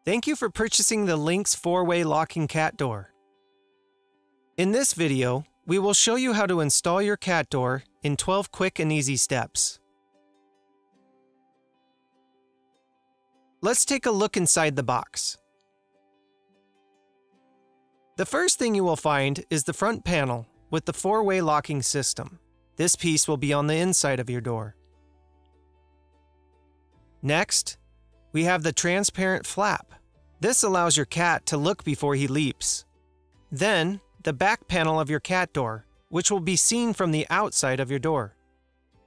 Thank you for purchasing the LYNX 4-way locking cat door. In this video, we will show you how to install your cat door in 12 quick and easy steps. Let's take a look inside the box. The first thing you will find is the front panel with the 4-way locking system. This piece will be on the inside of your door. Next, we have the transparent flap. This allows your cat to look before he leaps. Then, the back panel of your cat door, which will be seen from the outside of your door.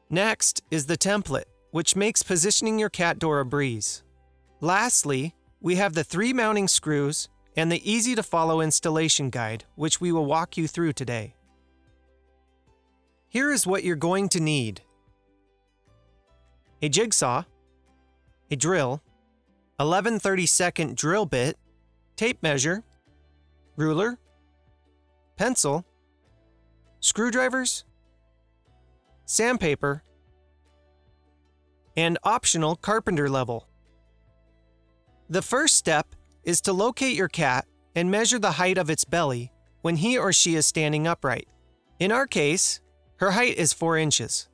Next is the template, which makes positioning your cat door a breeze. Lastly, we have the 3 mounting screws and the easy-to-follow installation guide, which we will walk you through today. Here is what you're going to need: a jigsaw, a drill, 11/32 drill bit, tape measure, ruler, pencil, screwdrivers, sandpaper, and optional carpenter level. The first step is to locate your cat and measure the height of its belly when he or she is standing upright. In our case, her height is 4 inches.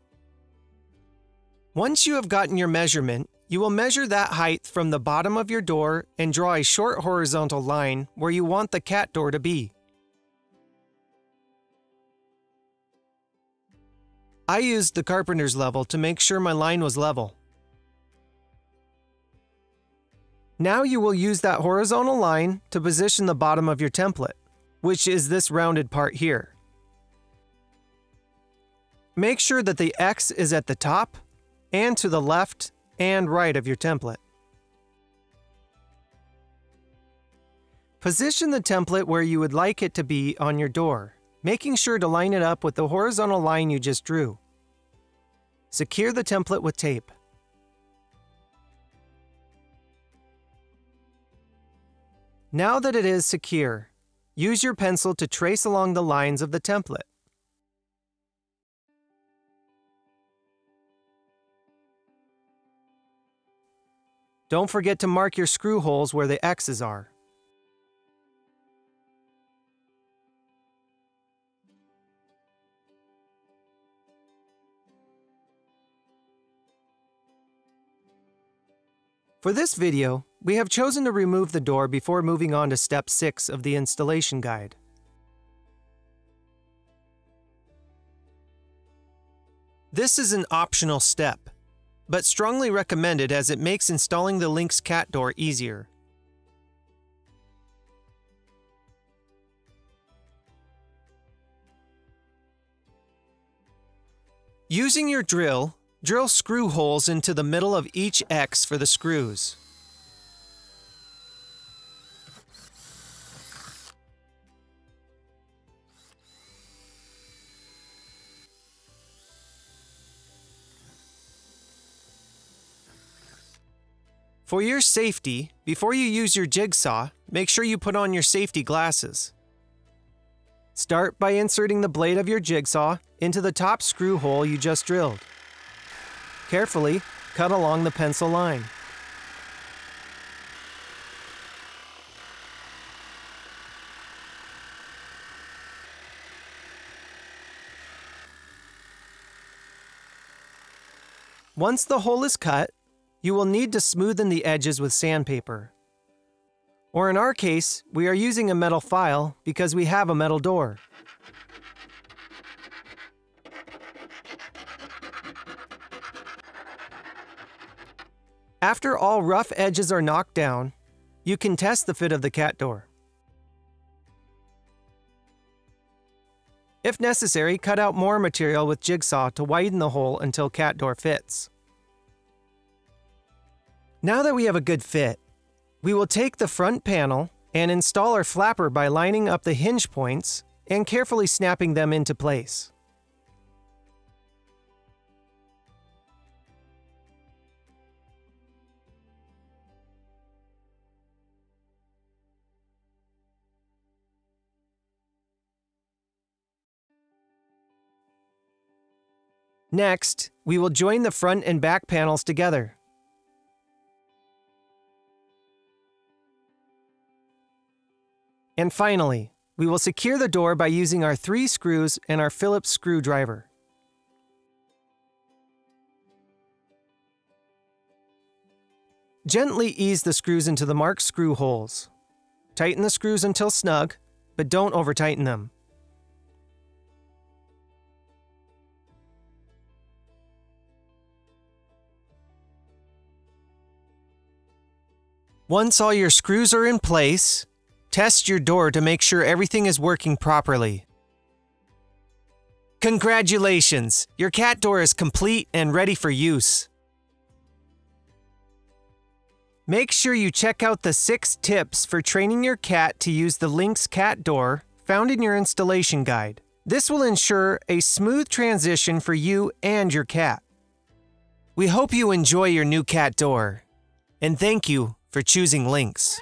Once you have gotten your measurement, you will measure that height from the bottom of your door and draw a short horizontal line where you want the cat door to be. I used the carpenter's level to make sure my line was level. Now you will use that horizontal line to position the bottom of your template, which is this rounded part here. Make sure that the X is at the top and to the left and right of your template. Position the template where you would like it to be on your door, making sure to line it up with the horizontal line you just drew. Secure the template with tape. Now that it is secure, use your pencil to trace along the lines of the template. Don't forget to mark your screw holes where the X's are. For this video, we have chosen to remove the door before moving on to step 6 of the installation guide. This is an optional step, but strongly recommended as it makes installing the LYNX cat door easier. Using your drill, drill screw holes into the middle of each X for the screws. For your safety, before you use your jigsaw, make sure you put on your safety glasses. Start by inserting the blade of your jigsaw into the top screw hole you just drilled. Carefully cut along the pencil line. Once the hole is cut, you will need to smoothen the edges with sandpaper. Or in our case, we are using a metal file because we have a metal door. After all rough edges are knocked down, you can test the fit of the cat door. If necessary, cut out more material with jigsaw to widen the hole until cat door fits. Now that we have a good fit, we will take the front panel and install our flapper by lining up the hinge points and carefully snapping them into place. Next, we will join the front and back panels together. And finally, we will secure the door by using our 3 screws and our Phillips screwdriver. Gently ease the screws into the marked screw holes. Tighten the screws until snug, but don't over-tighten them. Once all your screws are in place, test your door to make sure everything is working properly. Congratulations! Your cat door is complete and ready for use. Make sure you check out the 6 tips for training your cat to use the LYNX cat door found in your installation guide. This will ensure a smooth transition for you and your cat. We hope you enjoy your new cat door, and thank you for choosing LYNX.